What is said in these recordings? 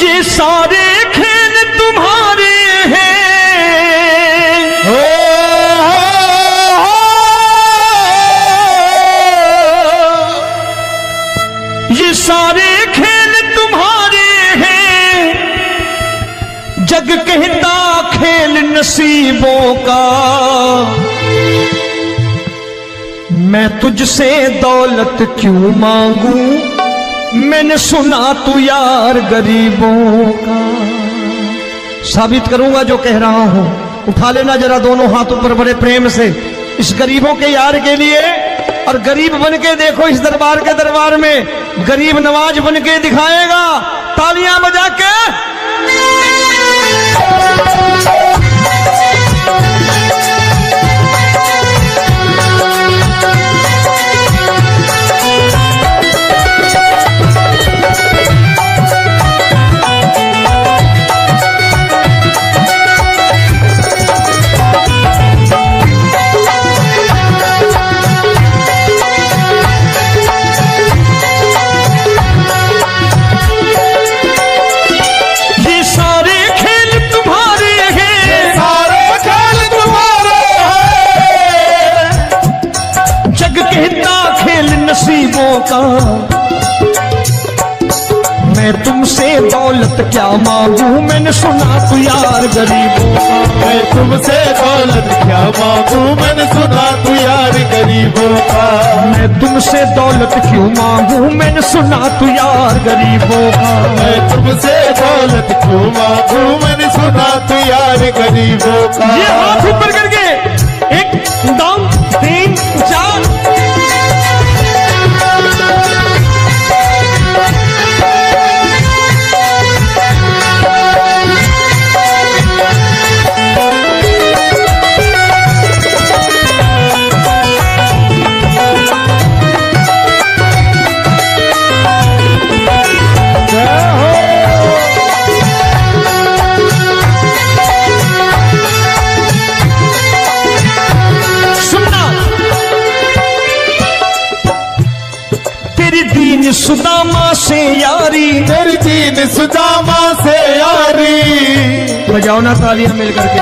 ये सारे खेल तुम्हारे हैं, ये सारे खेल तुम्हारे हैं, जग कहता खेल नसीबों का। मैं तुझसे दौलत क्यों मांगू, मैंने सुना तू यार गरीबों का। साबित करूंगा जो कह रहा हूं। उठा लेना जरा दोनों हाथ ऊपर बड़े प्रेम से इस गरीबों के यार के लिए। और गरीब बन के देखो इस दरबार के दरबार में गरीब नवाज बन के दिखाएगा, तालियां बजा के। नसीबों का मैं तुमसे दौलत क्या मांगू, मैंने सुना तू यार गरीबों का। मैं तुमसे दौलत क्या मांगू, मैंने सुना तू यार गरीबों का। मैं तुमसे दौलत क्यों मांगू, मैंने सुना तू यार गरीबों का। मैं तुमसे दौलत क्यों मांगू, मैंने सुना तू यार गरीबों का। ये हाथ ऊपर करके 1 2 3 4 सुदामा से यारी, तेरी दीन सुदामा से यारी। बजाओ ना तालियां मिल करके।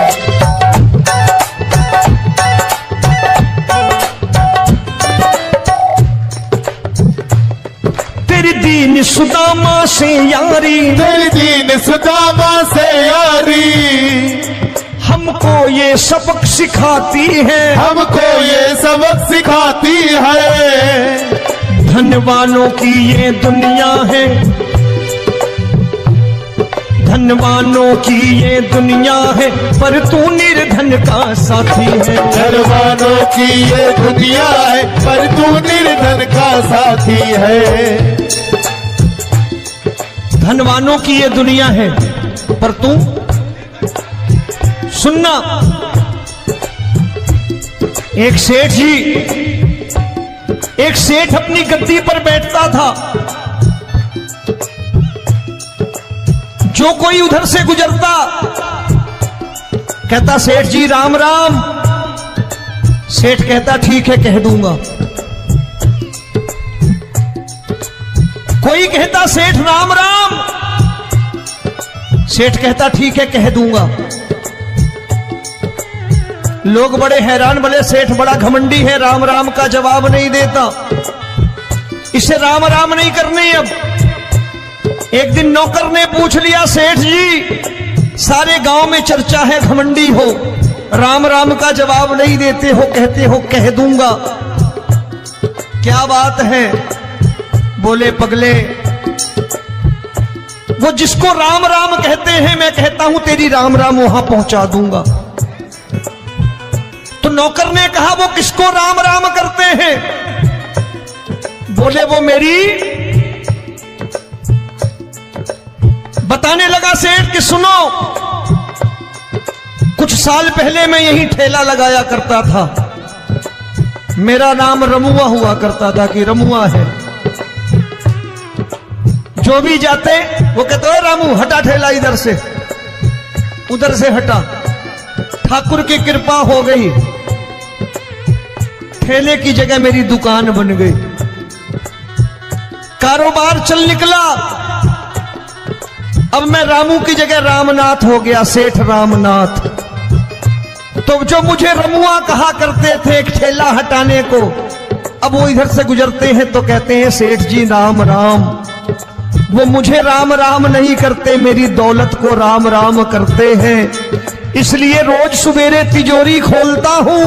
तेरी दीन सुदामा से यारी, तेरी दीन सुदामा से यारी। हमको ये सबक सिखाती है, हमको ये सबक सिखाती है। धनवानों की ये दुनिया है, धनवानों की ये दुनिया है, पर तू निर्धन का साथी है। धनवानों की ये दुनिया है, पर तू निर्धन का साथी है। धनवानों की ये दुनिया है, पर तू सुनना। एक सेठ अपनी गद्दी पर बैठता था। जो कोई उधर से गुजरता कहता सेठ जी राम राम। सेठ कहता ठीक है कह दूंगा। कोई कहता सेठ राम राम। सेठ कहता ठीक है कह दूंगा। लोग बड़े हैरान, बोले सेठ बड़ा घमंडी है, राम राम का जवाब नहीं देता, इसे राम राम नहीं करनी। अब एक दिन नौकर ने पूछ लिया सेठ जी सारे गांव में चर्चा है घमंडी हो, राम राम का जवाब नहीं देते हो, कहते हो कह दूंगा, क्या बात है? बोले पगले वो जिसको राम राम कहते हैं मैं कहता हूं तेरी राम राम वहां पहुंचा दूंगा। तो नौकर ने कहा वो किसको राम राम करते हैं? बोले वो मेरी। बताने लगा सेठ कि सुनो, कुछ साल पहले मैं यही ठेला लगाया करता था, मेरा नाम रमुआ हुआ करता था कि रमुआ है। जो भी जाते वो कहते हो रामू हटा ठेला इधर से, उधर से हटा। ठाकुर की कृपा हो गई, ठेले की जगह मेरी दुकान बन गई, कारोबार चल निकला। अब मैं रामू की जगह रामनाथ हो गया, सेठ रामनाथ। तो जो मुझे रमुआ कहा करते थे एक ठेला हटाने को, अब वो इधर से गुजरते हैं तो कहते हैं सेठ जी राम राम। वो मुझे राम राम नहीं करते, मेरी दौलत को राम राम करते हैं। इसलिए रोज सवेरे तिजोरी खोलता हूं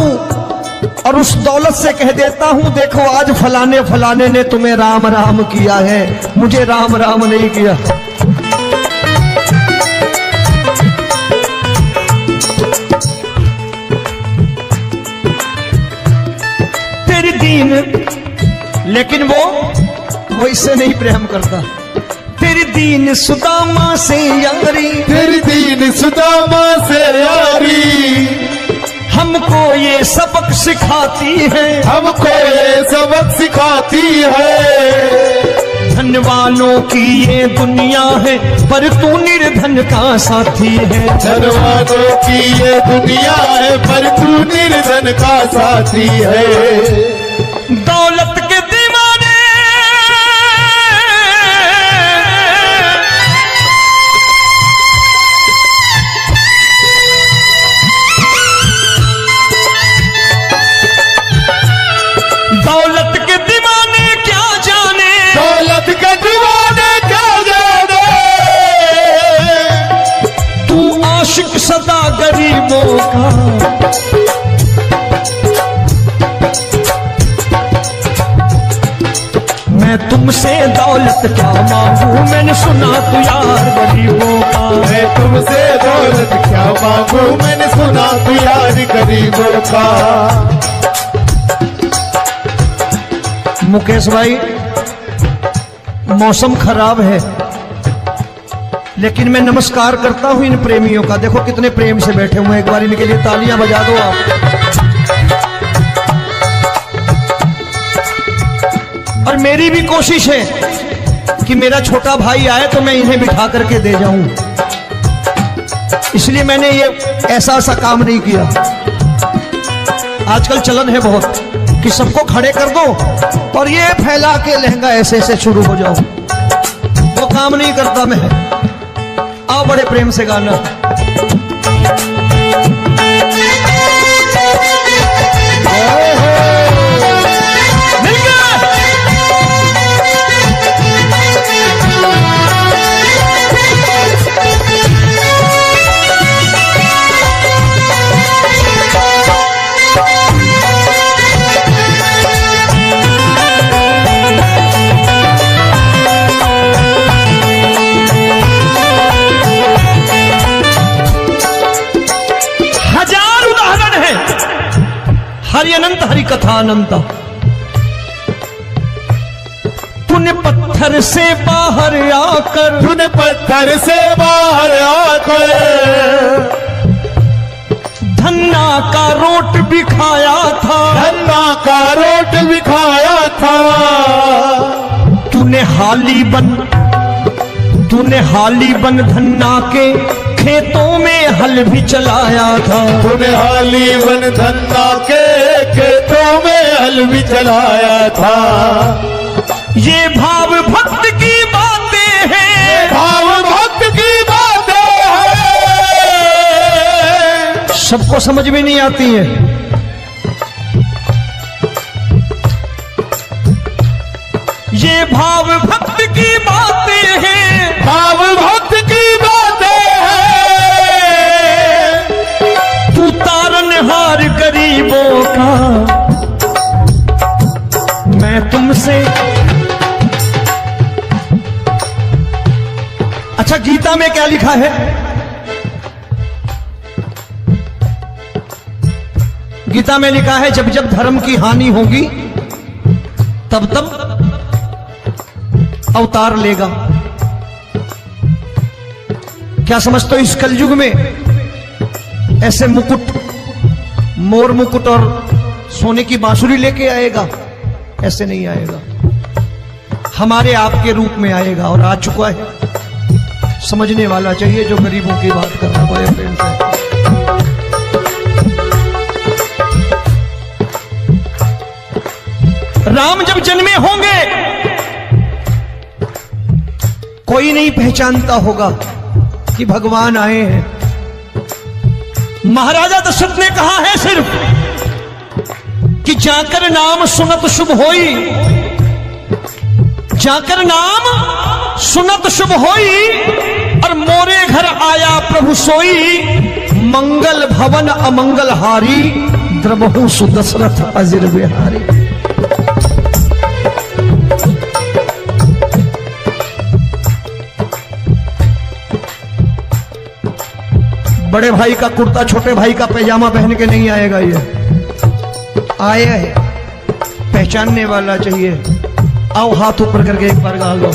और उस दौलत से कह देता हूं, देखो आज फलाने फलाने ने तुम्हें राम राम किया है, मुझे राम राम नहीं किया। तेरी दीन, लेकिन वो इससे नहीं प्रेम करता। तेरी दीन सुदामा से यारी, तेरी दीन सुदामा से यारी, हमको ये सबक सिखाती है, हमको ये सबक सिखाती है। धन वालों की ये दुनिया है, पर तू निर्धन का साथी है। धन वालों की ये दुनिया है, पर तू निर्धन का साथी है। दौलत के दीवाने दौलत के दीवाने क्या जाने, दौलत के दीवाने क्या जाने। तू आशिक सदा गरीबों का। मैं तुमसे दौलत क्या मांगू, मैंने सुना तू यार गरीबों का। मैं तुमसे दौलत क्या मांगू, मैंने सुना तू यार गरीबों का। मुकेश भाई, मौसम खराब है, लेकिन मैं नमस्कार करता हूं इन प्रेमियों का। देखो कितने प्रेम से बैठे हुए हैं, एक बार इनके लिए तालियां बजा दो आप। और मेरी भी कोशिश है कि मेरा छोटा भाई आए तो मैं इन्हें बिठा करके दे जाऊं, इसलिए मैंने ये ऐसा काम नहीं किया। आजकल चलन है बहुत कि सबको खड़े कर दो और ये फैला के लहंगा ऐसे ऐसे शुरू हो जाओ, वो काम नहीं करता मैं। आओ बड़े प्रेम से गाना। हरि अनंत हरि कथा अनंत। तूने पत्थर से बाहर आकर, तूने पत्थर से बाहर आकर धन्ना का रोट भी खाया था, धन्ना का रोट भी खाया था। तूने हाली बन धन्ना के खेतों में हल भी चलाया था। तूने हाली बन धन्ना के खेतों में हल भी चलाया था। ये भाव भक्त की बातें हैं, भाव भक्त की बातें हैं, सबको समझ में नहीं आती है। ये भाव भक्त की बातें हैं, भाव भक्त की बातें हैं। तू तारनहार गरीबों का, मैं तुमसे। अच्छा, गीता में क्या लिखा है? गीता में लिखा है जब जब धर्म की हानि होगी तब तब अवतार लेगा। क्या समझते हो, इस कलयुग में ऐसे मुकुट, मोर मुकुट और सोने की बांसुरी लेके आएगा? ऐसे नहीं आएगा, हमारे आपके रूप में आएगा और आ चुका है। समझने वाला चाहिए जो गरीबों की बात कर रहा है बड़े प्रेम से। राम जब जन्मे होंगे कोई नहीं पहचानता होगा, कि भगवान आए हैं। महाराजा दशरथ ने कहा है सिर्फ कि जाकर नाम सुनत शुभ होई, जाकर नाम सुनत शुभ होई, और मोरे घर आया प्रभु सोई, मंगल भवन अमंगल हारी, द्रबहु सुदशरथ अजिर बिहारी। बड़े भाई का कुर्ता छोटे भाई का पैजामा पहन के नहीं आएगा, ये आया है पहचानने वाला चाहिए। आओ हाथ ऊपर करके एक बार गा लो।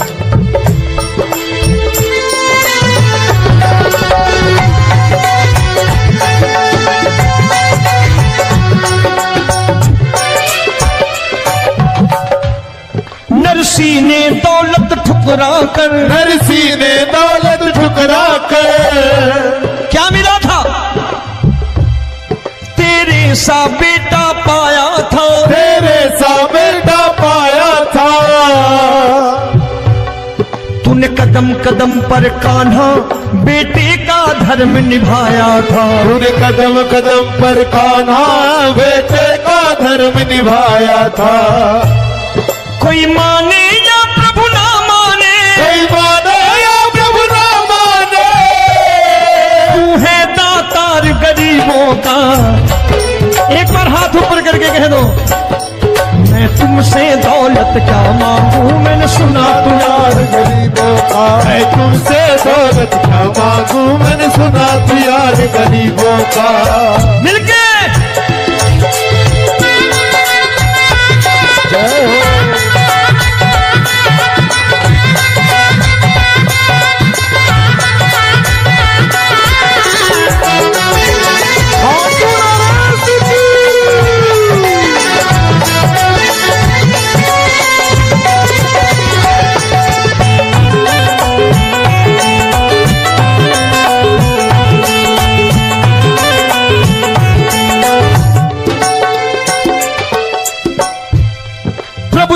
नरसी ने दौलत ठुकरा कर, नरसी ने दौलत ठुकरा कर, क्या मिला था? तेरे सा बेटा पाया था, तेरे सा बेटा पाया था। तूने कदम कदम पर कान्हा बेटे का धर्म निभाया था, तूने कदम कदम पर कान्हा बेटे का धर्म निभाया था। कोई माने या प्रभु ना माने, कोई माने या प्रभु ना माने, तू है दातार गरीबों का। एक बार हाथ ऊपर करके कह दो, मैं तुमसे दौलत क्या मांगू, मैंने सुना तू यार गरीबों का। मैं तुमसे दौलत क्या मांगू, मैंने सुना तू यार गरीबों का। मिलके जय हो।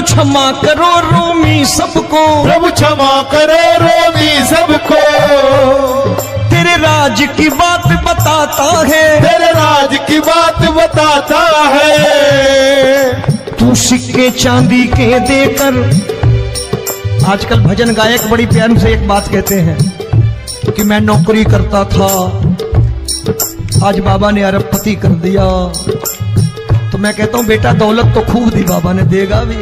क्षमा करो रोमी सबको, प्रभु क्षमा करो रोमी सबको। तेरे राज की बात बताता है, तेरे राज की बात बताता है। तू सिक्के चांदी के देकर, आजकल भजन गायक बड़ी प्यार से एक बात कहते हैं कि मैं नौकरी करता था, आज बाबा ने अरबपति कर दिया। तो मैं कहता हूं बेटा दौलत तो खूब दी बाबा ने, देगा भी,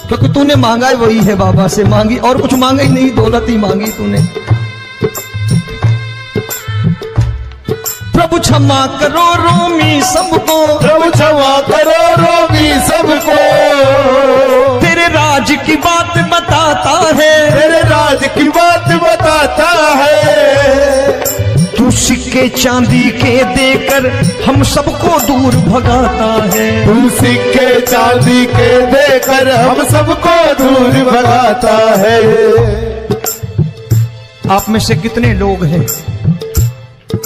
क्योंकि तूने मांगा ही वही है, बाबा से मांगी और कुछ मांगा ही नहीं, दौलत ही मांगी तूने। प्रभु क्षमा करो रोमी सबको, प्रभु क्षमा करो रोमी सबको। तेरे राज की बात बताता है, तेरे राज की बात बताता है। तू सिक्के चांदी के देकर हम सबको दूर भगाता है, तू सिक्के चांदी के देकर हम सबको दूर भगाता है। आप में से कितने लोग हैं,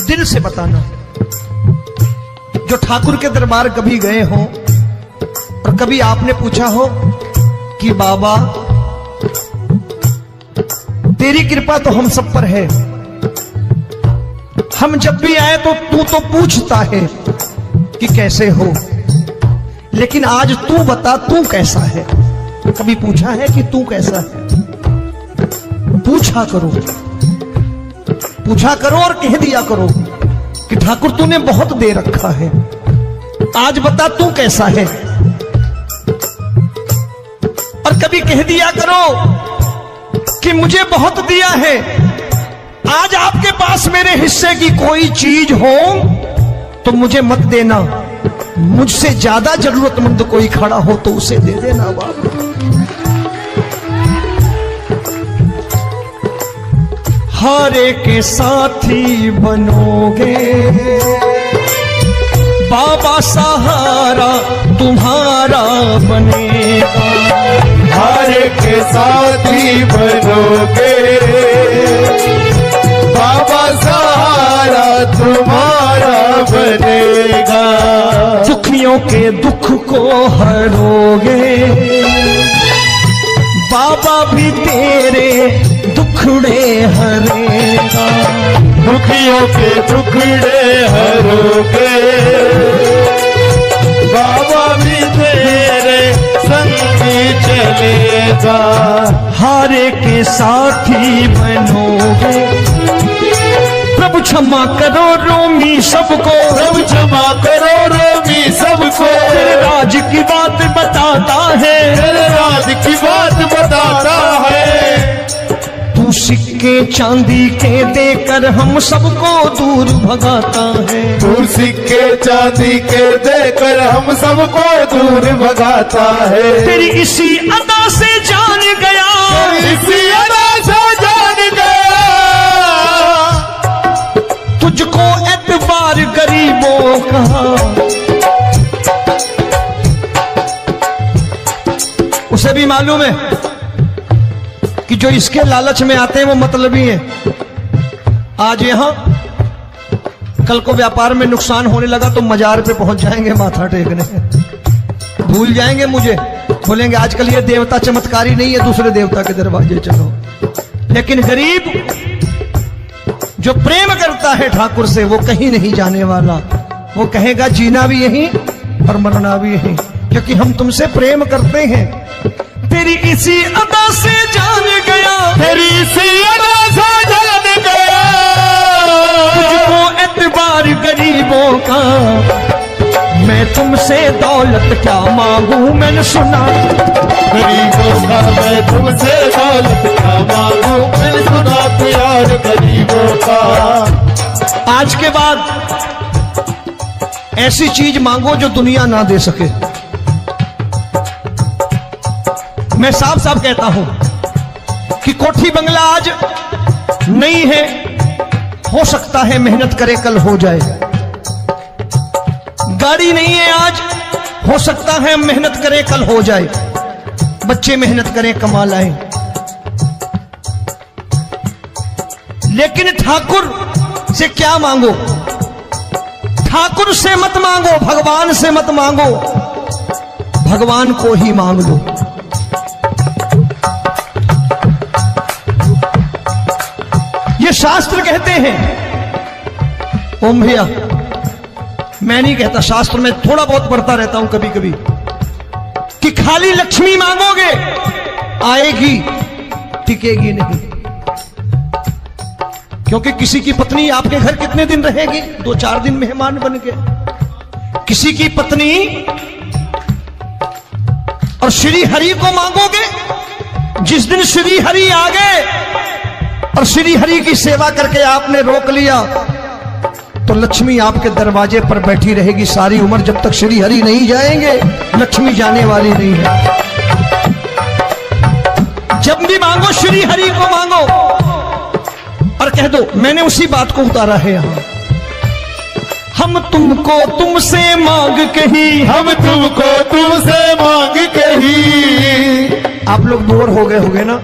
दिल से बताना, जो ठाकुर के दरबार कभी गए हो और कभी आपने पूछा हो कि बाबा तेरी कृपा तो हम सब पर है, हम जब भी आए तो तू तो पूछता है कि कैसे हो, लेकिन आज तू बता तू कैसा है। कभी पूछा है कि तू कैसा है? पूछा करो, पूछा करो और कह दिया करो कि ठाकुर तूने बहुत दे रखा है, आज बता तू कैसा है। और कभी कह दिया करो कि मुझे बहुत दिया है, आज आपके पास मेरे हिस्से की कोई चीज हो तो मुझे मत देना, मुझसे ज्यादा जरूरतमंद कोई खड़ा हो तो उसे दे देना बाबा। हारे के साथी बनोगे बाबा, सहारा तुम्हारा बनेगा। हारे के साथी बनोगे बाबा, सहारा तुम्हारा बनेगा। दुखियों के दुख को हरोगे बाबा, भी तेरे दुखड़े हरेगा। दुखियों के टुकड़े हरोगे, बाबा भी तेरे संगी चलेगा। हारे के साथी बनोगे, प्रभु क्षमा करो रोमी सबको, प्रभु क्षमा करो रोमी सबको। तेरे राज की बात बताता है, तेरे राज की बात बताता है। तू सिक्के चांदी के देकर हम सबको दूर भगाता है। तू सिक्के चांदी के देकर हम सबको दूर भगाता है। तेरी इसी अदा से जान गया, इसी अदा से जान गया, तुझको एतबार गरीबों का। उसे भी मालूम है कि जो इसके लालच में आते हैं वो मतलबी हैं। आज यहां कल को व्यापार में नुकसान होने लगा तो मजार पे पहुंच जाएंगे माथा टेकने, भूल जाएंगे मुझे, बोलेंगे आजकल ये देवता चमत्कारी नहीं है, दूसरे देवता के दरवाजे चलो। लेकिन गरीब जो प्रेम करता है ठाकुर से वो कहीं नहीं जाने वाला, वो कहेगा जीना भी यहीं और मरना भी यहीं, क्योंकि हम तुमसे प्रेम करते हैं। तेरी इसी अदा से जान गया, तेरी इसी अदा से जान गया, तुझको एतबार गरीबों का। मैं तुमसे दौलत क्या मांगू, मैंने सुना गरीबों का। मैं तुमसे दौलत क्या मांगू, मैंने सुना प्यार गरीबों का। आज के बाद ऐसी चीज मांगो जो दुनिया ना दे सके। मैं साफ साफ कहता हूं कि कोठी बंगला आज नहीं है, हो सकता है मेहनत करे कल हो जाए। गाड़ी नहीं है आज, हो सकता है मेहनत करें कल हो जाए। बच्चे मेहनत करें कमा लाएं, लेकिन ठाकुर से क्या मांगो? ठाकुर से मत मांगो, भगवान से मत मांगो, भगवान को ही मांग लो। ये शास्त्र कहते हैं। ओम भैया, मैं नहीं कहता, शास्त्र में थोड़ा बहुत पढ़ता रहता हूं कभी कभी, कि खाली लक्ष्मी मांगोगे आएगी, टिकेगी नहीं। क्योंकि किसी की पत्नी आपके घर कितने दिन रहेगी? 2-4 दिन मेहमान बन के। किसी की पत्नी और श्री हरि को मांगोगे, जिस दिन श्री हरि आ गए और श्री हरि की सेवा करके आपने रोक लिया तो लक्ष्मी आपके दरवाजे पर बैठी रहेगी सारी उम्र। जब तक श्री हरि नहीं जाएंगे लक्ष्मी जाने वाली नहीं है। जब भी मांगो श्री हरि को मांगो और कह दो मैंने उसी बात को उतारा है यहां। हम तुमको तुमसे मांग कही, हम तुमको तुमसे मांग कही। आप लोग बोर हो गए होंगे ना,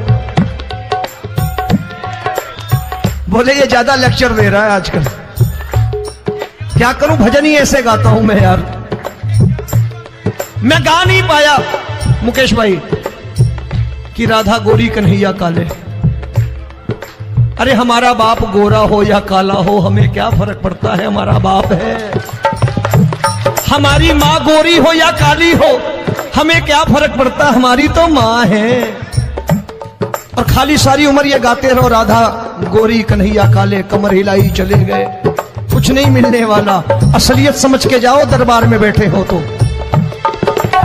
बोले ये ज्यादा लेक्चर दे रहा है आजकल। क्या करूं, भजन ही ऐसे गाता हूं मैं यार। मैं गा नहीं पाया मुकेश भाई कि राधा गोरी कन्हैया काले। अरे हमारा बाप गोरा हो या काला हो हमें क्या फर्क पड़ता है, हमारा बाप है। हमारी माँ गोरी हो या काली हो हमें क्या फर्क पड़ता, हमारी तो माँ है। और खाली सारी उम्र ये गाते रहो राधा गोरी कन्हैया काले, कमर हिलाई चले गए, कुछ नहीं मिलने वाला। असलियत समझ के जाओ दरबार में बैठे हो तो।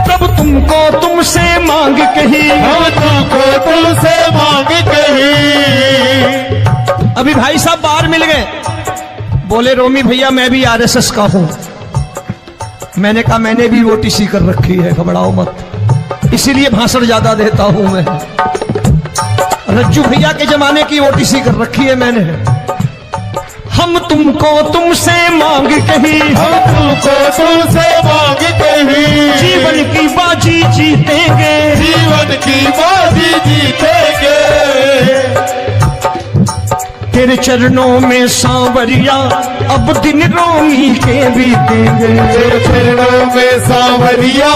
प्रभु तुमको तुमसे मांग कही, हम तुमको तुमसे मांग कही। अभी भाई साहब बाहर मिल गए, बोले रोमी भैया मैं भी आरएसएस का हूं। मैंने कहा मैंने भी ओटीसी कर रखी है, घबराओ मत, इसीलिए भाषण ज्यादा देता हूं मैं। रज्जू भैया के जमाने की ओटीसी कर रखी है मैंने। हम तुमको तुमसे मांग कही, हम तुमको तुमसे मांग कही। जीवन की बाजी जीतेंगे, जीवन की बाजी जीतेंगे। तेरे चरणों में सांवरिया अब दिन रोमी के बीतेंगे। तेरे चरणों में सांवरिया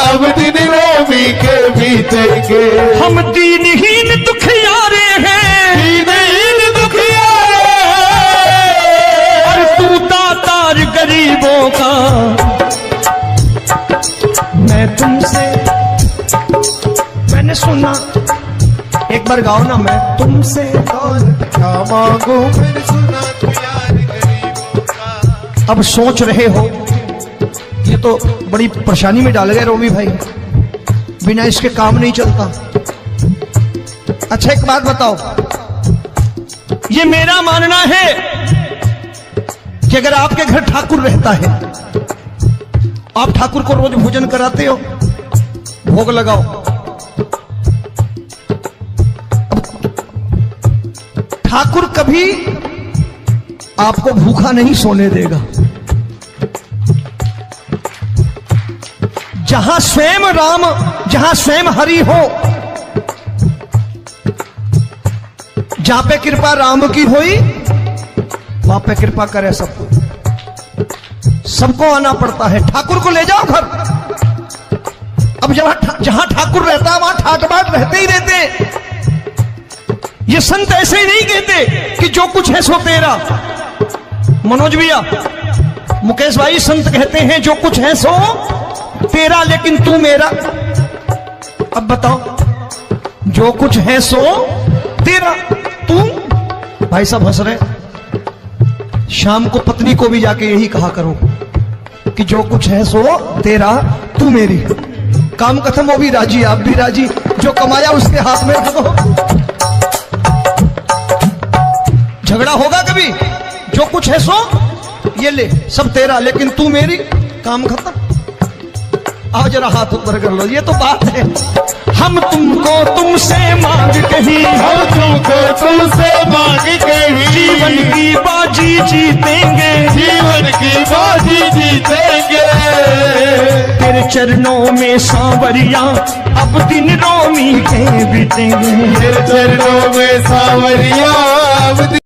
अब दिन रोमी के बीतेंगे। हम दीनहीन दुखियारे हैं, दीनहीन दुखियारे हैं, बार गाओ ना, मैं तुमसे दौलत क्या मांगू, मैंने सुना तू यार गरीबों का। अब सोच रहे हो ये तो बड़ी परेशानी में डाल गए रोमी भाई, बिना इसके काम नहीं चलता। अच्छा एक बात बताओ, ये मेरा मानना है कि अगर आपके घर ठाकुर रहता है, आप ठाकुर को रोज भोजन कराते हो, भोग लगाओ, ठाकुर कभी आपको भूखा नहीं सोने देगा। जहां स्वयं राम, जहां स्वयं हरि हो, जहां पे कृपा राम की हुई वहां पे कृपा करे सबको, सबको आना पड़ता है। ठाकुर को ले जाओ घर। अब जहां ठाकुर रहता है वहां ठाट बाट रहते ही रहते। ये संत ऐसे ही नहीं कहते कि जो कुछ है सो तेरा। मनोज भैया, मुकेश भाई, संत कहते हैं जो कुछ है सो तेरा लेकिन तू मेरा। अब बताओ, जो कुछ है सो तेरा, तू। भाई साहब हंस रहे। शाम को पत्नी को भी जाके यही कहा करो कि जो कुछ है सो तेरा, तू मेरी। काम खत्म, वो भी राजी, आप भी राजी, जो कमाया उसके हाथ में रखो। झगड़ा होगा कभी? जो कुछ है सो ये ले, सब तेरा लेकिन तू मेरी, काम खत्म। आओ जरा हाथ ऊपर कर लो, ये तो बात है। हम तुमको तुमसे मांग कहीं, हम तुमको तुमसे मांग कहीं, जीवन की बाजी जीतेंगे, जीवन की बाजी जीतेंगे। तेरे चरणों में सांवरिया अब दिन रोमी के बीतेंगे, तेरे चरणों में सांवरिया अब